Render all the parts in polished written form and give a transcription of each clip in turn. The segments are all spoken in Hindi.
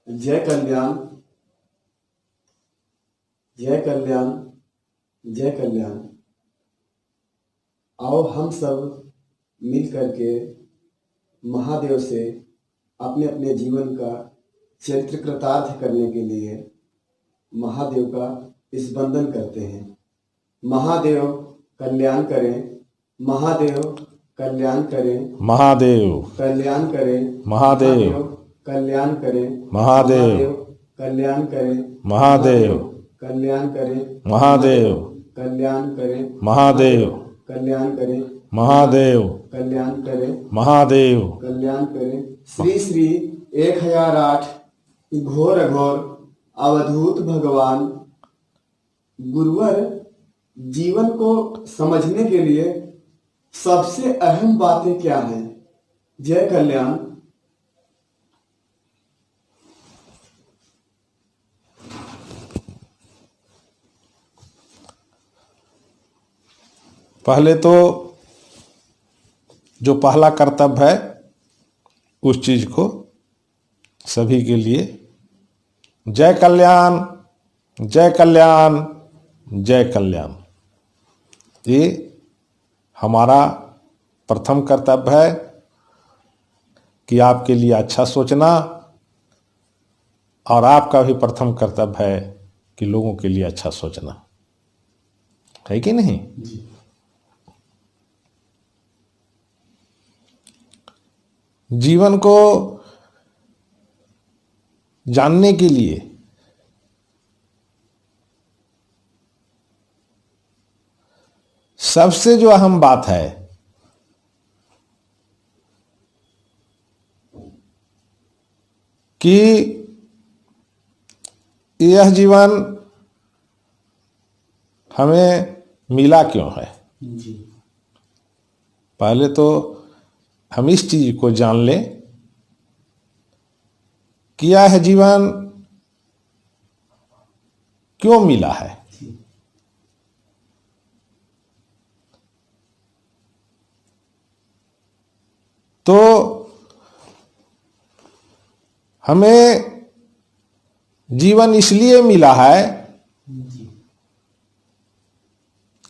जय कल्याण, जय कल्याण, जय कल्याण। आओ हम सब मिल करके महादेव से अपने अपने जीवन का चरित्र कृतार्थ करने के लिए महादेव का स्पंदन करते हैं। महादेव कल्याण करें, महादेव कल्याण करें, महादेव कल्याण करें, महादेव कल्याण करें, महादेव कल्याण करें, महादेव कल्याण करें, महादेव कल्याण करें, महादेव कल्याण करें, महादेव कल्याण करें, महादेव कल्याण करें। श्री श्री 1008 घोर अघोर अवधूत भगवान गुरुवर जीवन को समझने के लिए सबसे अहम बातें क्या हैं? जय कल्याण। पहले तो जो पहला कर्तव्य है उस चीज को सभी के लिए जय कल्याण, जय कल्याण, जय कल्याण, ये हमारा प्रथम कर्तव्य है कि आपके लिए अच्छा सोचना, और आपका भी प्रथम कर्तव्य है कि लोगों के लिए अच्छा सोचना, है कि नहीं? जीवन को जानने के लिए सबसे जो अहम बात है कि यह जीवन हमें मिला क्यों है। पहले तो हम इस चीज को जान लें कि यह जीवन क्यों मिला है। तो हमें जीवन इसलिए मिला है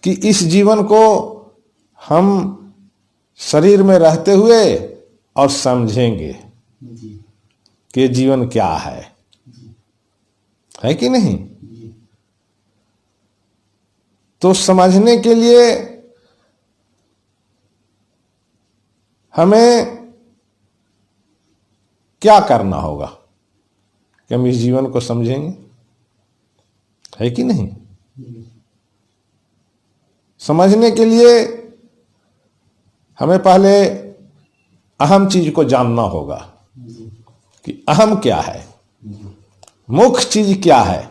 कि इस जीवन को हम शरीर में रहते हुए और समझेंगे कि जीवन क्या है कि नहीं? तो समझने के लिए हमें क्या करना होगा कि हम इस जीवन को समझेंगे, है कि नहीं? समझने के लिए हमें पहले अहम चीज को जानना होगा कि अहम क्या है, मुख्य चीज क्या है।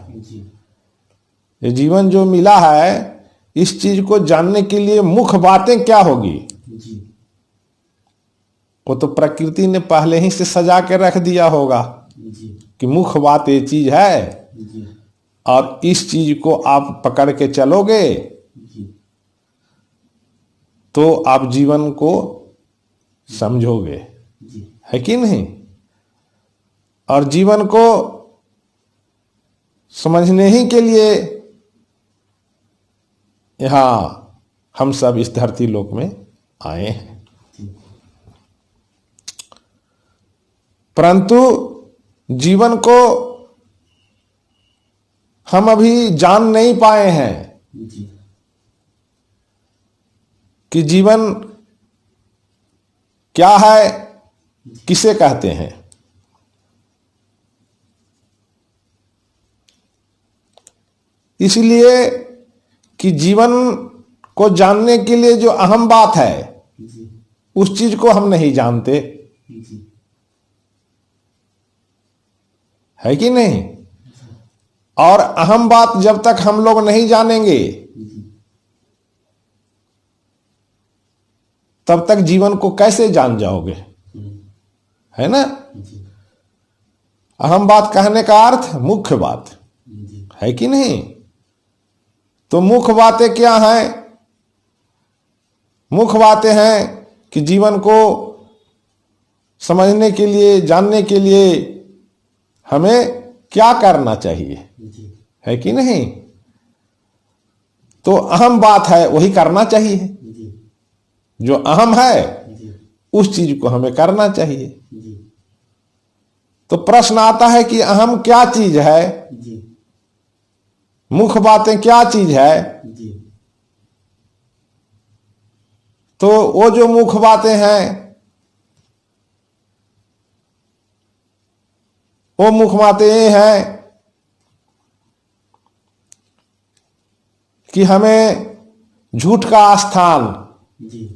ये जीवन जो मिला है, इस चीज को जानने के लिए मुख्य बातें क्या होगी, वो तो प्रकृति ने पहले ही से सजा के रख दिया होगा कि मुख्य बात ये चीज है, और इस चीज को आप पकड़ के चलोगे तो आप जीवन को समझोगे, है कि नहीं? और जीवन को समझने ही के लिए यहां हम सब इस धरती लोक में आए हैं। परंतु जीवन को हम अभी जान नहीं पाए हैं कि जीवन क्या है, किसे कहते हैं। इसलिए कि जीवन को जानने के लिए जो अहम बात है उस चीज को हम नहीं जानते, है कि नहीं? और अहम बात जब तक हम लोग नहीं जानेंगे तब तक जीवन को कैसे जान जाओगे, है ना? अहम बात कहने का अर्थ मुख्य बात, है कि नहीं? तो मुख्य बातें क्या हैं? मुख्य बातें हैं कि जीवन को समझने के लिए, जानने के लिए हमें क्या करना चाहिए, जी है कि नहीं। तो अहम बात है वही करना चाहिए, जी जो अहम है जी उस चीज को हमें करना चाहिए। जी तो प्रश्न आता है कि अहम क्या चीज है, जी मुख्य बातें क्या चीज है। जी तो वो जो मुख्य बातें हैं, वो मुख्य बातें ये हैं कि हमें झूठ का स्थान, जी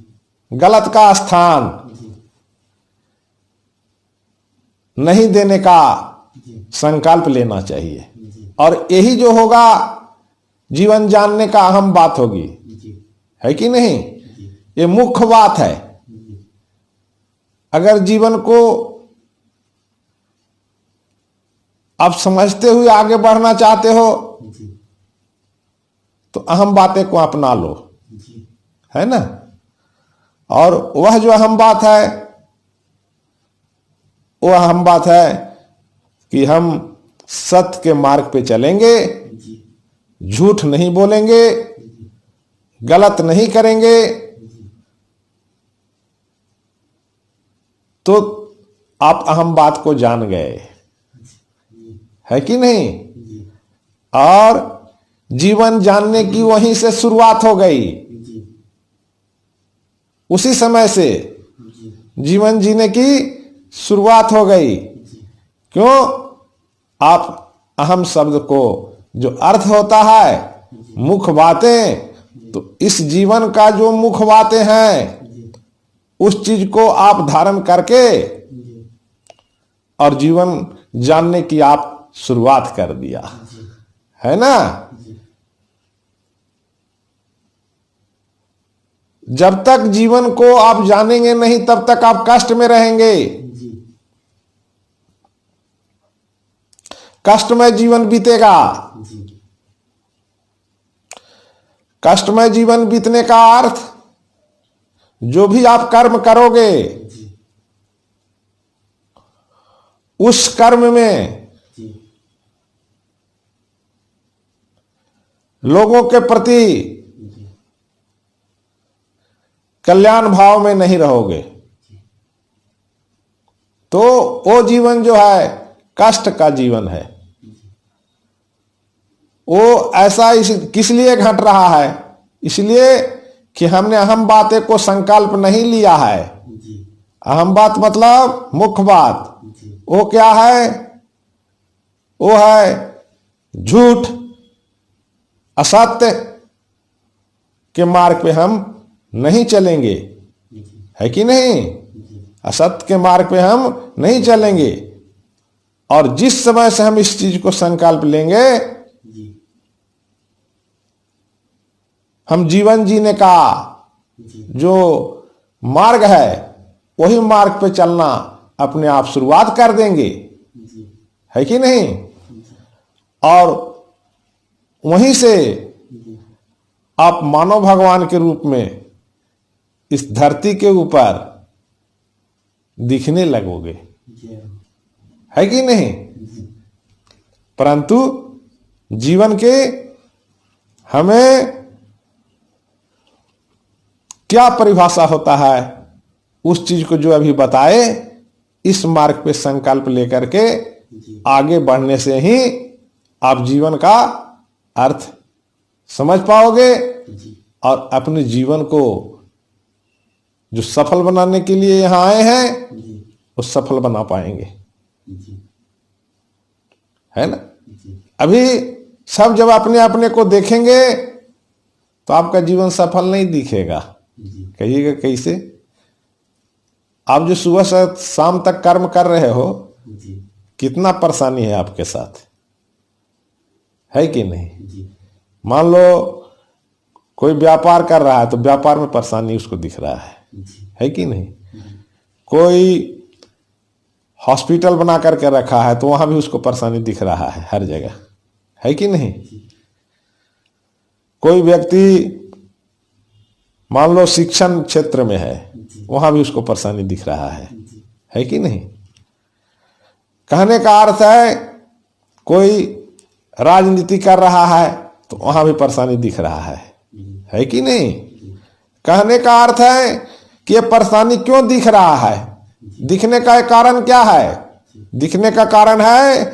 गलत का स्थान जी नहीं देने का जी संकल्प लेना चाहिए। जी और यही जो होगा जीवन जानने का अहम बात होगी, जी है कि नहीं। जी ये मुख्य बात है। जी अगर जीवन को आप समझते हुए आगे बढ़ना चाहते हो जी तो अहम बातें को अपना लो, जी है ना। और वह जो अहम बात है, वह अहम बात है कि हम सत्य के मार्ग पे चलेंगे, जी झूठ नहीं बोलेंगे, गलत नहीं करेंगे। तो आप अहम बात को जान गए, है कि नहीं। जी और जीवन जानने की वहीं से शुरुआत हो गई, जी उसी समय से जी जीवन जीने की शुरुआत हो गई। क्यों, आप अहम शब्द को जो अर्थ होता है मुख्य बातें, तो इस जीवन का जो मुख्य बातें हैं उस चीज को आप धारण करके और जीवन जानने की आप शुरुआत कर दिया, है ना। जब तक जीवन को आप जानेंगे नहीं तब तक आप कष्ट में रहेंगे। कष्टमय जीवन बीतेगा। कष्टमय जीवन बीतने का अर्थ, जो भी आप कर्म करोगे उस कर्म में लोगों के प्रति कल्याण भाव में नहीं रहोगे तो वो जीवन जो है कष्ट का जीवन है। वो ऐसा किस लिए घट रहा है, इसलिए कि हमने अहम बातें को संकल्प नहीं लिया है। अहम बात मतलब मुख्य बात, वो क्या है, वो है झूठ, असत्य के मार्ग पे हम नहीं चलेंगे, है कि नहीं। असत्य के मार्ग पे हम नहीं चलेंगे। और जिस समय से हम इस चीज को संकल्प लेंगे, हम जीवन जीने का जो मार्ग है वही मार्ग पे चलना अपने आप शुरुआत कर देंगे, है कि नहीं। और वहीं से आप मानव भगवान के रूप में इस धरती के ऊपर दिखने लगोगे, है कि नहीं। परंतु जीवन के हमें क्या परिभाषा होता है, उस चीज को जो अभी बताए, इस मार्ग पे संकल्प लेकर के आगे बढ़ने से ही आप जीवन का अर्थ समझ पाओगे और अपने जीवन को जो सफल बनाने के लिए यहां आए हैं वो सफल बना पाएंगे, है ना। अभी सब जब अपने अपने को देखेंगे तो आपका जीवन सफल नहीं दिखेगा। कहिएगा कैसे। आप जो सुबह से शाम तक कर्म कर रहे हो, कितना परेशानी है आपके साथ, है कि नहीं। मान लो कोई व्यापार कर रहा है तो व्यापार में परेशानी उसको दिख रहा है कि नहीं। कोई हॉस्पिटल बना करके रखा है तो वहां भी उसको परेशानी दिख रहा है हर जगह, है कि नहीं। कोई व्यक्ति मान लो शिक्षण क्षेत्र में है, वहां भी उसको परेशानी दिख रहा है कि नहीं। कहने का अर्थ है कोई राजनीति कर रहा है तो वहां भी परेशानी दिख रहा है कि नहीं? कहने का अर्थ है कि ये परेशानी क्यों दिख रहा है? दिखने का कारण क्या है? दिखने का कारण है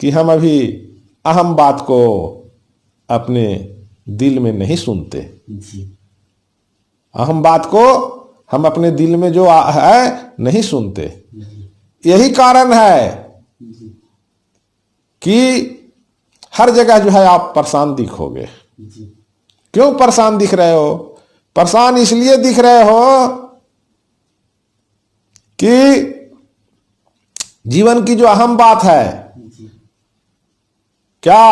कि हम अभी अहम बात को अपने दिल में नहीं सुनते। अहम बात को हम अपने दिल में जो है नहीं सुनते। यही कारण है कि हर जगह जो है आप परेशान दिखोगे। क्यों परेशान दिख रहे हो? परेशान इसलिए दिख रहे हो कि जीवन की जो अहम बात है क्या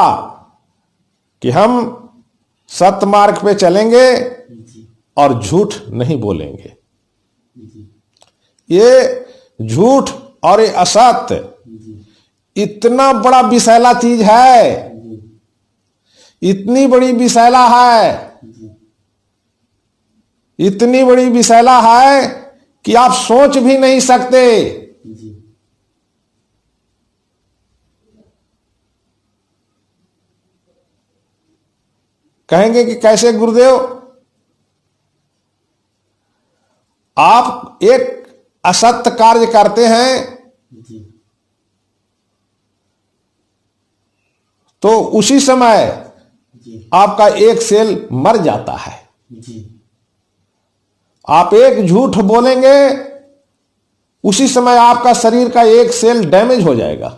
कि हम सत्य मार्ग पे चलेंगे और झूठ नहीं बोलेंगे। ये झूठ और ये असत्य इतना बड़ा विषैला चीज है, इतनी बड़ी विषैला है, इतनी बड़ी विषैला है कि आप सोच भी नहीं सकते। कहेंगे कि कैसे गुरुदेव? आप एक असत्य कार्य करते हैं तो उसी समय आपका एक सेल मर जाता है। आप एक झूठ बोलेंगे उसी समय आपका शरीर का एक सेल डैमेज हो जाएगा।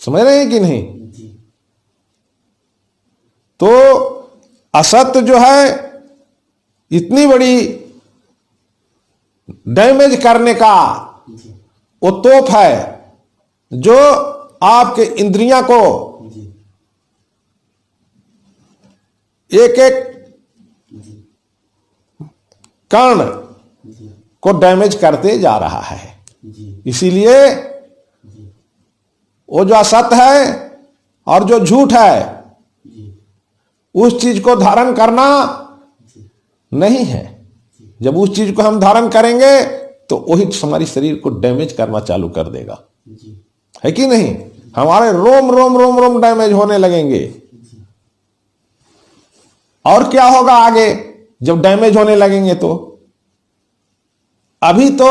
समझ रहे हैं कि नहीं? तो असत्य जो है इतनी बड़ी डैमेज करने का वो तोप है जो आपके इंद्रियां को एक एक कण को डैमेज करते जा रहा है। इसीलिए वो जो असत्य है और जो झूठ है उस चीज को धारण करना नहीं है। जब उस चीज को हम धारण करेंगे तो वही हमारी शरीर को डैमेज करना चालू कर देगा, है कि नहीं? हमारे रोम रोम रोम रोम डैमेज होने लगेंगे। और क्या होगा आगे जब डैमेज होने लगेंगे? तो अभी तो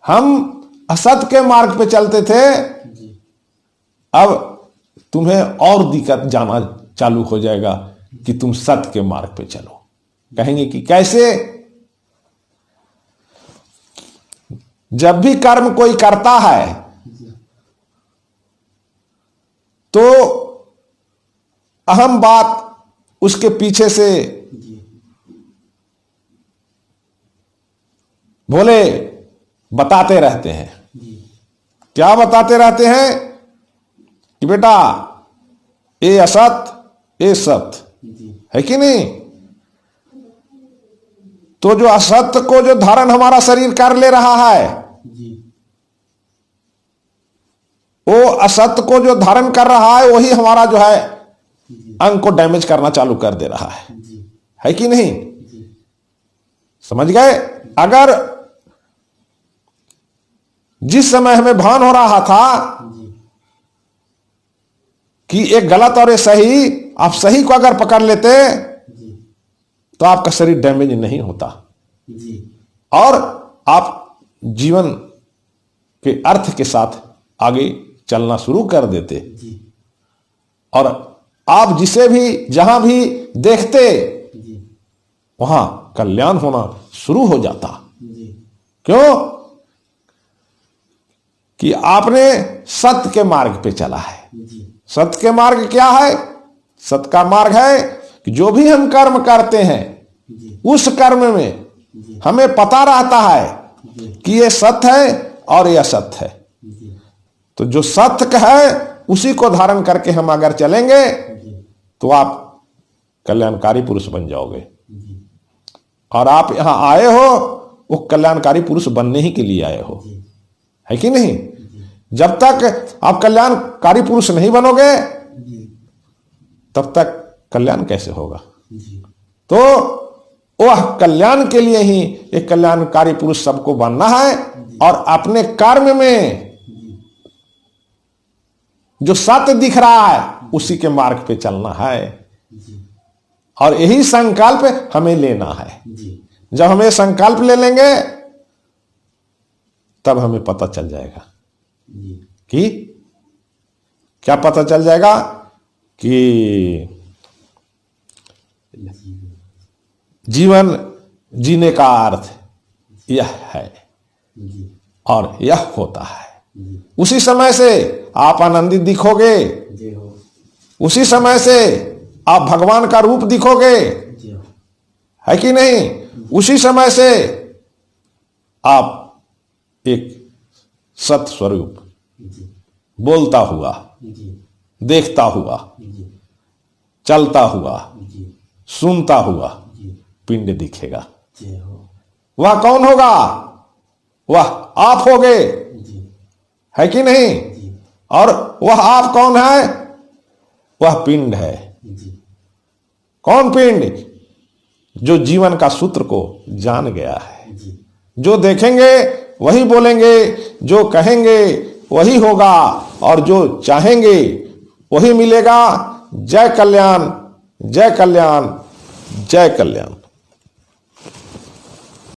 हम असत के मार्ग पे चलते थे, अब तुम्हें और दिक्कत जाना चालू हो जाएगा कि तुम सत्य के मार्ग पे चलो। कहेंगे कि कैसे? जब भी कर्म कोई करता है तो अहम बात उसके पीछे से बोले बताते रहते हैं। क्या बताते रहते हैं कि बेटा ये असत ये सत्य, है कि नहीं? तो जो असत्य को जो धारण हमारा शरीर कर ले रहा है वो असत्य को जो धारण कर रहा है वही हमारा जो है अंग को डैमेज करना चालू कर दे रहा है कि नहीं? समझ गए? अगर जिस समय हमें भान हो रहा था कि एक गलत और एक सही, आप सही को अगर पकड़ लेते तो आपका शरीर डैमेज नहीं होता और आप जीवन के अर्थ के साथ आगे चलना शुरू कर देते और आप जिसे भी जहां भी देखते वहां कल्याण होना शुरू हो जाता। क्यों? कि आपने सत्य के मार्ग पे चला है। सत्य के मार्ग क्या है? सत्य का मार्ग है कि जो भी हम कर्म करते हैं उस कर्म में हमें पता रहता है कि ये सत्य है और ये असत्य है। तो जो सत्य है उसी को धारण करके हम अगर चलेंगे तो आप कल्याणकारी पुरुष बन जाओगे। और आप यहां आए हो वो कल्याणकारी पुरुष बनने ही के लिए आए हो, है कि नहीं? जब तक आप कल्याणकारी पुरुष नहीं बनोगे तब तक कल्याण कैसे होगा? तो वह कल्याण के लिए ही एक कल्याणकारी पुरुष सबको बनना है और अपने कर्म में जो सत्य दिख रहा है उसी के मार्ग पे चलना है और यही संकल्प हमें लेना है। जब हम ये संकल्प ले लेंगे तब हमें पता चल जाएगा कि क्या पता चल जाएगा कि जीवन जीने का अर्थ यह है और यह होता है। उसी समय से आप आनंदित दिखोगे, उसी समय से आप भगवान का रूप दिखोगे, है कि नहीं? उसी समय से आप एक सत स्वरूप बोलता हुआ, देखता हुआ, चलता हुआ, सुनता हुआ पिंड दिखेगा। वह कौन होगा? वह आप होगे, है कि नहीं? और वह आप कौन है? वह पिंड है। कौन पिंड? जो जीवन का सूत्र को जान गया है। जो देखेंगे वही बोलेंगे, जो कहेंगे वही होगा और जो चाहेंगे वही मिलेगा। जय कल्याण, जय कल्याण, जय कल्याण।